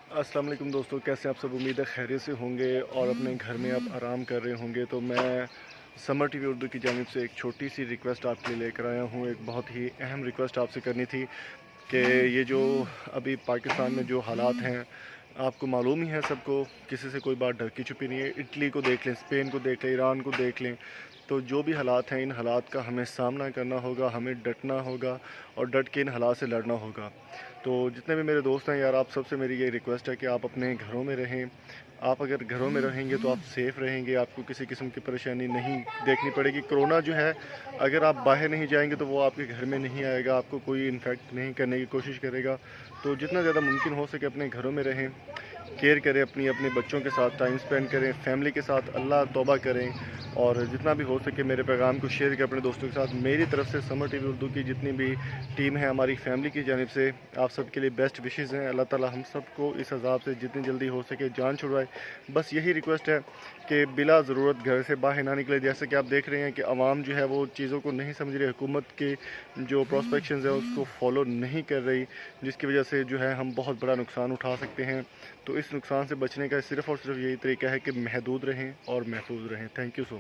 अस्सलाम वालेकुम दोस्तों, कैसे आप सब? उम्मीद है खैरियत से होंगे और अपने घर में आप आराम कर रहे होंगे। तो मैं समर टीवी उर्दू की जानिब से एक छोटी सी रिक्वेस्ट आपके लिए लेकर आया हूँ। एक बहुत ही अहम रिक्वेस्ट आपसे करनी थी कि ये जो अभी पाकिस्तान में जो हालात हैं, आपको मालूम ही है सबको, किसी से कोई बात ढकी की छुपी नहीं है। इटली को देख लें, स्पेन को देख लें, ईरान को देख लें, तो जो भी हालात हैं, इन हालात का हमें सामना करना होगा, हमें डटना होगा और डट के इन हालात से लड़ना होगा। तो जितने भी मेरे दोस्त हैं यार, आप सबसे मेरी ये रिक्वेस्ट है कि आप अपने घरों में रहें। आप अगर घरों में रहेंगे तो आप सेफ़ रहेंगे, आपको किसी किस्म की परेशानी नहीं देखनी पड़ेगी। कोरोना जो है, अगर आप बाहर नहीं जाएंगे तो वो आपके घर में नहीं आएगा, आपको कोई इन्फेक्ट नहीं करने की कोशिश करेगा। तो जितना ज़्यादा मुमकिन हो सके अपने घरों में रहें, केयर करें, अपने बच्चों के साथ टाइम स्पेंड करें, फैमिली के साथ अल्लाह तौबा करें और जितना भी हो सके मेरे पैगाम को शेयर करें अपने दोस्तों के साथ। मेरी तरफ से समर टीवी उर्दू की जितनी भी टीम है, हमारी फैमिली की जानिब से आप सब के लिए बेस्ट विशेज़ हैं। अल्लाह ताला हम सबको इस अज़ाब से जितनी जल्दी हो सके जान छुड़वाए। बस यही रिक्वेस्ट है कि बिला ज़रूरत घर से बाहर ना निकले। जैसे कि आप देख रहे हैं कि आवाम जो है वो चीज़ों को नहीं समझ रही, हुकूमत के जो प्रोस्पेक्शंस हैं उसको फॉलो नहीं कर रही, जिसकी वजह से जो है हम बहुत बड़ा नुकसान उठा सकते हैं। तो इस नुकसान से बचने का सिर्फ़ और सिर्फ यही तरीका है कि महदूद रहें और महफूज रहें। Thank you so much.